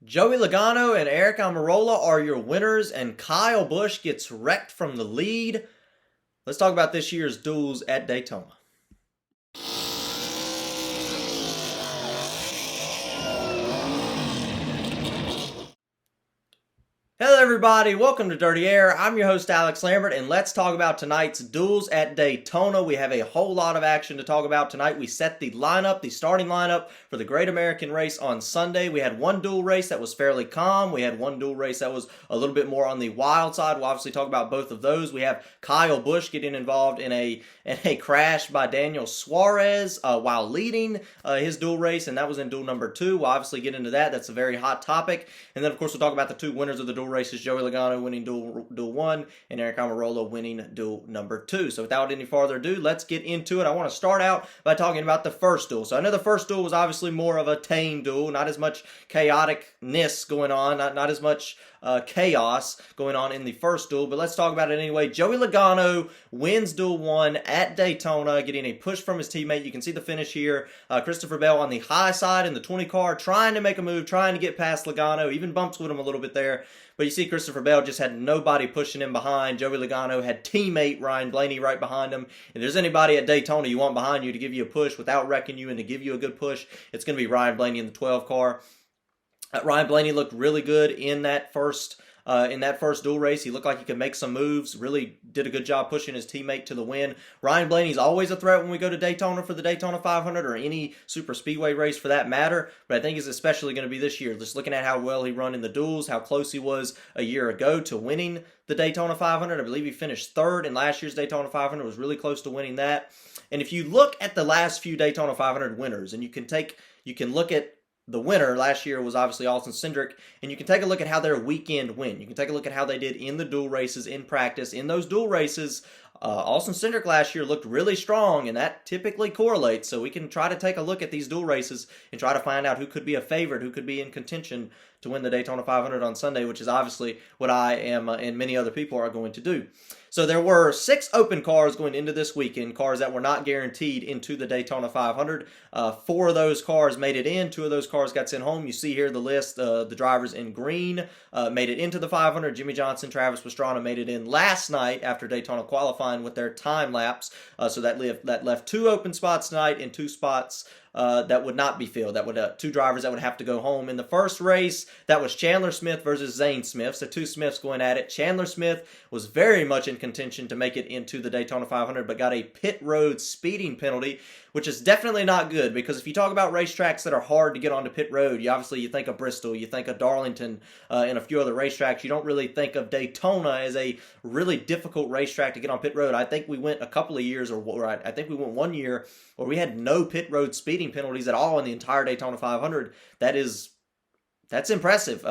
Joey Logano and Eric Almirola are your winners, and Kyle Busch gets wrecked from the lead. Let's talk about this year's duels at Daytona. Hello everybody, welcome to Dirty Air. I'm your host Alex Lambert, and let's talk about tonight's duels at Daytona. We have a whole lot of action to talk about tonight. We set the starting lineup for the Great American Race on Sunday. We had one duel race that was fairly calm. We had one duel race that was a little bit more on the wild side. We'll obviously talk about both of those. We have Kyle Busch getting involved in a crash by Daniel Suarez while leading his duel race, and that was in duel number 2. We'll obviously get into that. That's a very hot topic. And then, of course, we'll talk about the two winners of the duel races, Joey Logano winning duel 1 and Eric Almirola winning duel number 2. So without any further ado, let's get into it. I want to start out by talking about the first duel. So I know the first duel was obviously more of a tame duel, not as much chaoticness going on, not as much chaos going on in the first duel, but let's talk about it anyway. Joey Logano wins duel 1 at Daytona, getting a push from his teammate. You can see the finish here. Christopher Bell on the high side in the 20 car, trying to make a move, trying to get past Logano, even bumps with him a little bit there. But you see Christopher Bell just had nobody pushing him behind. Joey Logano had teammate Ryan Blaney right behind him. If there's anybody at Daytona you want behind you to give you a push without wrecking you and to give you a good push, it's going to be Ryan Blaney in the 12 car. Ryan Blaney looked really good in that first duel race. He looked like he could make some moves, really did a good job pushing his teammate to the win. Ryan Blaney's always a threat when we go to Daytona for the Daytona 500 or any super speedway race for that matter, but I think he's especially going to be this year. Just looking at how well he run in the duels, how close he was a year ago to winning the Daytona 500. I believe he finished 3rd in last year's Daytona 500, was really close to winning that. And if you look at the last few Daytona 500 winners, and you can look at the winner last year was obviously Austin Cindric, and you can take a look at how their weekend went. You can take a look at how they did in the duel races in practice. In those duel races, Austin Cindric last year looked really strong, and that typically correlates. So we can try to take a look at these duel races and try to find out who could be a favorite, who could be in contention to win the Daytona 500 on Sunday, which is obviously what I am and many other people are going to do. So there were 6 open cars going into this weekend, cars that were not guaranteed into the Daytona 500. 4 of those cars made it in. 2 of those cars got sent home. You see here the list. The drivers in green made it into the 500. Jimmy Johnson, Travis Pastrana made it in last night after Daytona qualifying with their time lapse. So that left 2 open spots tonight and 2 spots that would not be filled. That would 2 drivers that would have to go home. In the first race, that was Chandler Smith versus Zane Smith. So 2 Smiths going at it. Chandler Smith was very much in contention to make it into the Daytona 500, but got a pit road speeding penalty, which is definitely not good, because if you talk about racetracks that are hard to get onto pit road, you think of Bristol, you think of Darlington, and a few other racetracks. You don't really think of Daytona as a really difficult racetrack to get on pit road. I think we went a couple of years, or I think we went 1 year where we had no pit road speeding penalties at all in the entire Daytona 500. That's impressive.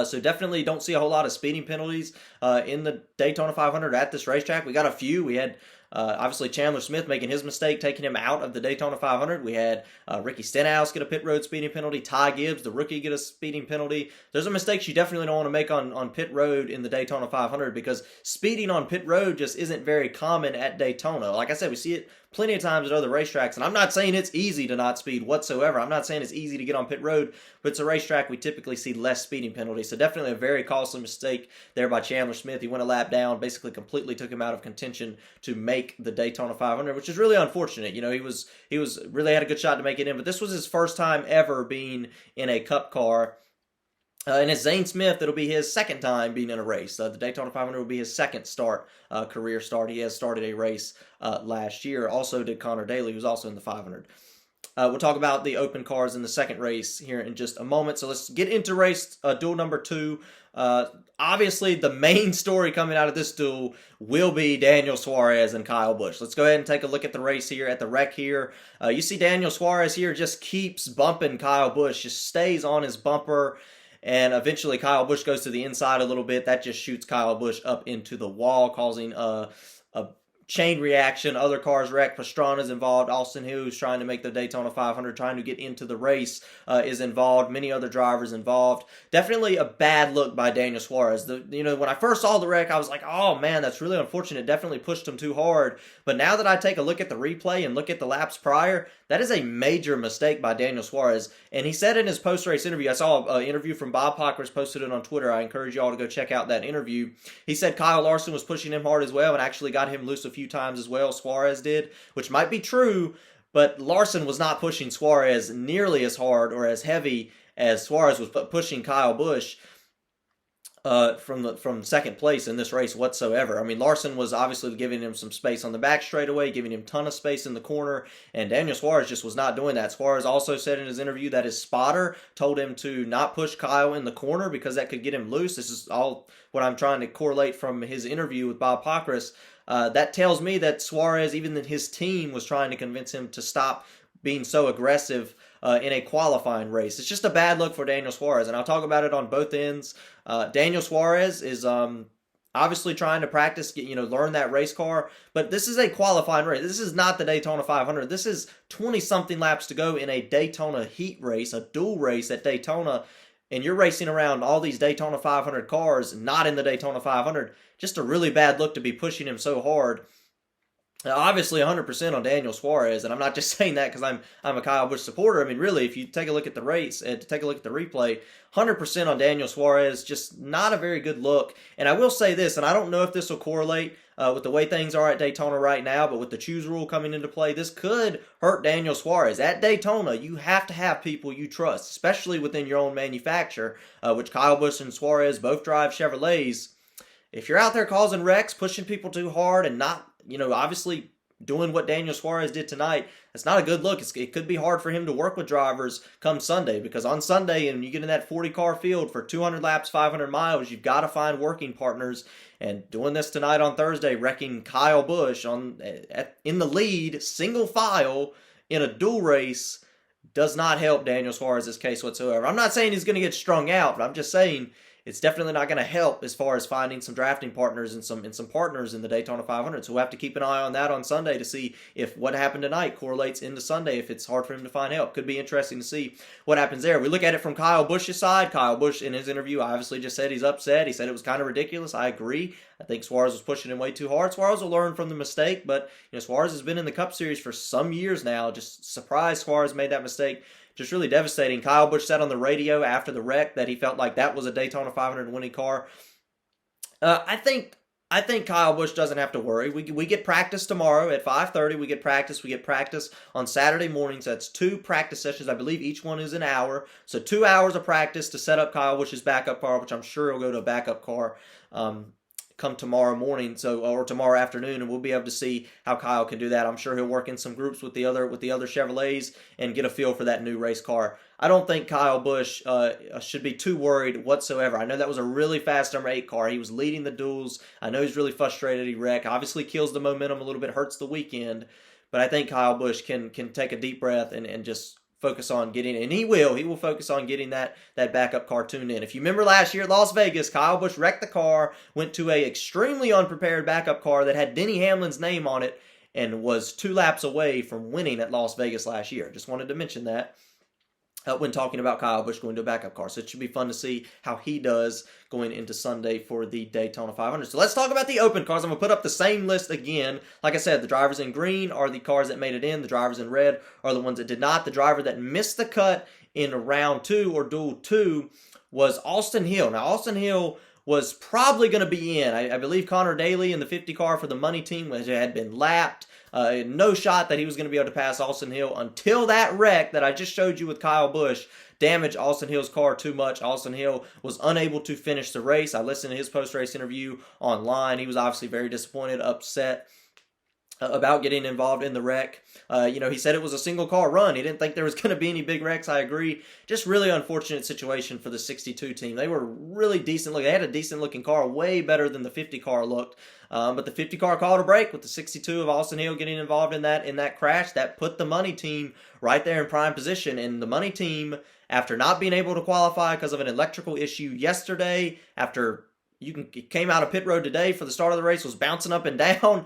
So definitely don't see a whole lot of speeding penalties in the Daytona 500 at this racetrack. We got a few. We had obviously Chandler Smith making his mistake, taking him out of the Daytona 500. We had Ricky Stenhouse get a pit road speeding penalty. Ty Gibbs, the rookie, get a speeding penalty. Those are mistakes you definitely don't want to make on pit road in the Daytona 500, because speeding on pit road just isn't very common at Daytona. Like I said, we see it plenty of times at other racetracks, and I'm not saying it's easy to not speed whatsoever. I'm not saying it's easy to get on pit road, but it's a racetrack we typically see less speeding penalties. So definitely a very costly mistake there by Chandler Smith. He went a lap down, basically completely took him out of contention to make the Daytona 500, which is really unfortunate. You know, he was really had a good shot to make it in, but this was his first time ever being in a Cup car. And as Zane Smith, it'll be his second time being in a race. The Daytona 500 will be his second career start. He has started a race last year. Also did Connor Daly, who's also in the 500. We'll talk about the open cars in the second race here in just a moment. So let's get into race duel number 2. Obviously, the main story coming out of this duel will be Daniel Suarez and Kyle Busch. Let's go ahead and take a look at the race here, at the wreck here. You see Daniel Suarez here just keeps bumping Kyle Busch, just stays on his bumper. And eventually Kyle Busch goes to the inside a little bit. That just shoots Kyle Busch up into the wall, causing a chain reaction. Other cars wrecked. Pastrana's involved. Austin Hill, who's trying to make the Daytona 500, trying to get into the race, is involved. Many other drivers involved. Definitely a bad look by Daniel Suarez. When I first saw the wreck, I was like, oh man, that's really unfortunate. Definitely pushed him too hard. But now that I take a look at the replay and look at the laps prior, that is a major mistake by Daniel Suarez. And he said in his post-race interview, I saw an interview from Bob Pockers, posted it on Twitter. I encourage you all to go check out that interview. He said Kyle Larson was pushing him hard as well and actually got him loose a few times as well, Suarez did, which might be true, but Larson was not pushing Suarez nearly as hard or as heavy as Suarez was pushing Kyle Busch from second place in this race whatsoever. I mean, Larson was obviously giving him some space on the back straightaway, giving him a ton of space in the corner, and Daniel Suarez just was not doing that. Suarez also said in his interview that his spotter told him to not push Kyle in the corner because that could get him loose. This is all what I'm trying to correlate from his interview with Bob Pockris. That tells me that Suarez, even his team, was trying to convince him to stop being so aggressive in a qualifying race. It's just a bad look for Daniel Suarez, and I'll talk about it on both ends. Daniel Suarez is obviously trying to practice, learn that race car, but this is a qualifying race. This is not the Daytona 500. This is 20-something laps to go in a Daytona heat race, a dual race at Daytona, and you're racing around all these Daytona 500 cars, not in the Daytona 500. Just a really bad look to be pushing him so hard. Obviously 100% on Daniel Suarez, and I'm not just saying that because I'm a Kyle Busch supporter. I mean, really, if you take a look at the race and take a look at the replay, 100% on Daniel Suarez, just not a very good look. And I will say this, and I don't know if this will correlate with the way things are at Daytona right now, but with the choose rule coming into play, this could hurt Daniel Suarez. At Daytona, you have to have people you trust, especially within your own manufacturer, which Kyle Busch and Suarez both drive Chevrolets. If you're out there causing wrecks, pushing people too hard, and not, obviously doing what Daniel Suarez did tonight, it's not a good look. It could be hard for him to work with drivers come Sunday, because on Sunday, and you get in that 40-car field for 200 laps, 500 miles, you've got to find working partners. And doing this tonight on Thursday, wrecking Kyle Busch in the lead, single file, in a dual race, does not help Daniel Suarez's case whatsoever. I'm not saying he's going to get strung out, but I'm just saying it's definitely not going to help as far as finding some drafting partners and some partners in the Daytona 500. So we'll have to keep an eye on that on Sunday to see if what happened tonight correlates into Sunday, if it's hard for him to find help. Could be interesting to see what happens there. We look at it from Kyle Busch's side. Kyle Busch, in his interview, obviously just said he's upset. He said it was kind of ridiculous. I agree. I think Suarez was pushing him way too hard. Suarez will learn from the mistake, but Suarez has been in the Cup Series for some years now. Just surprised Suarez made that mistake. Just really devastating. Kyle Busch said on the radio after the wreck that he felt like that was a Daytona 500 winning car. I think Kyle Busch doesn't have to worry. We get practice tomorrow at 5:30. We get practice on Saturday mornings. That's 2 practice sessions. I believe each one is an hour. So 2 hours of practice to set up Kyle Busch's backup car, which I'm sure he'll go to a backup car come tomorrow morning, or tomorrow afternoon, and we'll be able to see how Kyle can do that. I'm sure he'll work in some groups with the other Chevrolets and get a feel for that new race car. I don't think Kyle Busch should be too worried whatsoever. I know that was a really fast number 8 car. He was leading the duels. I know he's really frustrated he wrecked. Obviously kills the momentum a little bit, hurts the weekend, but I think Kyle Busch can take a deep breath and just focus on getting, and he will focus on getting that backup car tuned in. If you remember last year at Las Vegas, Kyle Busch wrecked the car, went to a extremely unprepared backup car that had Denny Hamlin's name on it, and was 2 laps away from winning at Las Vegas last year. Just wanted to mention that when talking about Kyle Busch going to a backup car. So it should be fun to see how he does going into Sunday for the Daytona 500. So let's talk about the open cars. I'm going to put up the same list again. Like I said, the drivers in green are the cars that made it in. The drivers in red are the ones that did not. The driver that missed the cut in round 2 or duel 2 was Austin Hill. Now, Austin Hill was probably going to be in. I believe Connor Daly in the 50 car for the money team had been lapped. No shot that he was going to be able to pass Austin Hill until that wreck that I just showed you with Kyle Busch damaged Austin Hill's car too much. Austin Hill was unable to finish the race. I listened to his post-race interview online. He was obviously very disappointed, upset about getting involved in the wreck. He said it was a single car run. He didn't think there was going to be any big wrecks. I agree. Just really unfortunate situation for the 62 team. They were really decent looking. They had a decent looking car, way better than the 50 car looked. But the 50 car called a break with the 62 of Austin Hill getting involved in that crash. That put the money team right there in prime position. And the money team, after not being able to qualify because of an electrical issue yesterday, after came out of pit road today for the start of the race, was bouncing up and down,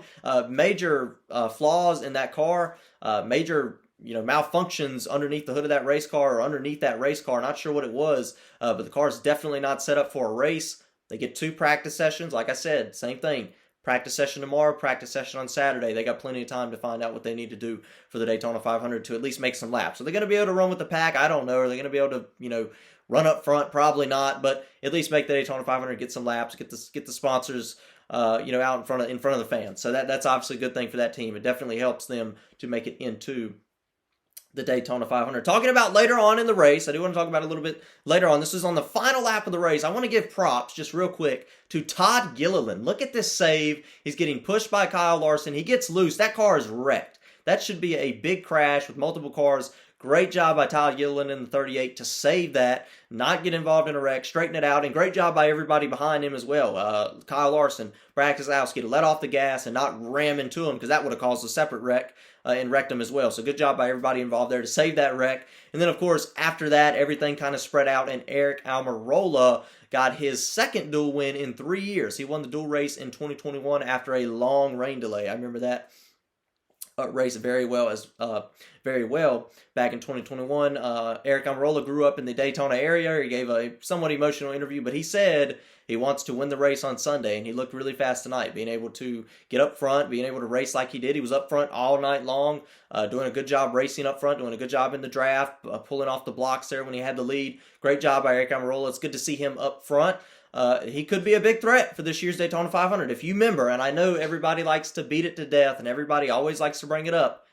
major flaws in that car, major malfunctions underneath the hood of that race car or underneath that race car. Not sure what it was, but the car is definitely not set up for a race. They get 2 practice sessions. Like I said, same thing. Practice session tomorrow, practice session on Saturday. They got plenty of time to find out what they need to do for the Daytona 500 to at least make some laps. Are they going to be able to run with the pack? I don't know. Are they going to be able to, run up front? Probably not, but at least make the Daytona 500, get some laps, get the sponsors, out in front of the fans. So that's obviously a good thing for that team. It definitely helps them to make it into the Daytona 500. Talking about later on in the race, I do want to talk about it a little bit later on. This is on the final lap of the race. I want to give props, just real quick, to Todd Gilliland. Look at this save. He's getting pushed by Kyle Larson. He gets loose. That car is wrecked. That should be a big crash with multiple cars. Great job by Todd Gilliland in the 38 to save that, not get involved in a wreck, straighten it out, and great job by everybody behind him as well. Kyle Larson, Brad Keselowski to let off the gas and not ram into him because that would have caused a separate wreck and wrecked him as well. So good job by everybody involved there to save that wreck. And then, of course, after that, everything kind of spread out, and Aric Almirola got his second dual win in 3 years. He won the dual race in 2021 after a long rain delay. I remember that race very well back in 2021. Aric Almirola grew up in the Daytona area. He gave a somewhat emotional interview, but he said he wants to win the race on Sunday, and he looked really fast tonight, being able to get up front, being able to race like he did. He was up front all night long, doing a good job racing up front, doing a good job in the draft, pulling off the blocks there when he had the lead. Great job by Aric Almirola. It's good to see him up front. He could be a big threat for this year's Daytona 500. If you remember, and I know everybody likes to beat it to death, and everybody always likes to bring it up,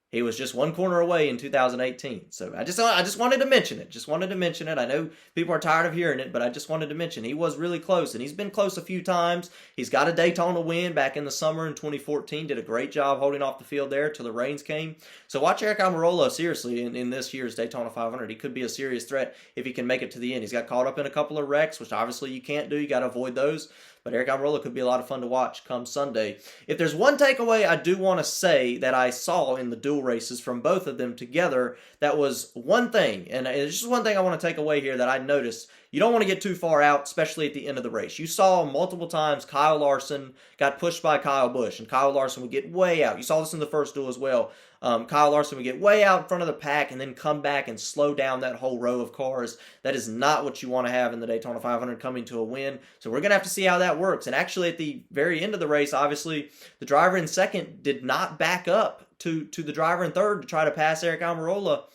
he was just one corner away in 2018. So I just wanted to mention it. Just wanted to mention it. I know people are tired of hearing it, but I just wanted to mention he was really close, and he's been close a few times. He's got a Daytona win back in the summer in 2014. Did a great job holding off the field there till the rains came. So watch Aric Almirola seriously in this year's Daytona 500. He could be a serious threat if he can make it to the end. He's got caught up in a couple of wrecks, which obviously you can't do. You got to avoid those. But Aric Almirola could be a lot of fun to watch come Sunday. If there's one takeaway I do want to say that I saw in the dual races from both of them together, that was one thing, and it's just one thing I want to take away here that I noticed. You don't want to get too far out, especially at the end of the race. You saw multiple times Kyle Larson got pushed by Kyle Busch, and Kyle Larson would get way out. You saw this in the first duel as well. Kyle Larson would get way out in front of the pack and then come back and slow down that whole row of cars. That is not what you want to have in the Daytona 500 coming to a win. So we're going to have to see how that works. And actually at the very end of the race, obviously, the driver in second did not back up to the driver in third to try to pass Aric Almirola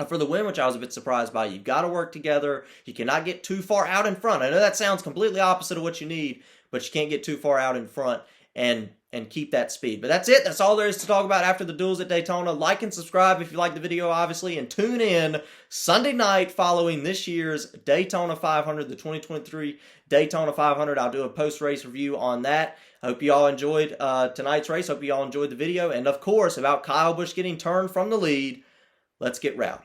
for the win, which I was a bit surprised by. You've got to work together. You cannot get too far out in front. I know that sounds completely opposite of what you need, but you can't get too far out in front and keep that speed. But that's it. That's all there is to talk about after the duels at Daytona. Like and subscribe if you like the video, obviously, and tune in Sunday night following this year's Daytona 500, the 2023 Daytona 500. I'll do a post-race review on that. I hope you all enjoyed tonight's race. Hope you all enjoyed the video. And, of course, about Kyle Busch getting turned from the lead, let's get rowdy.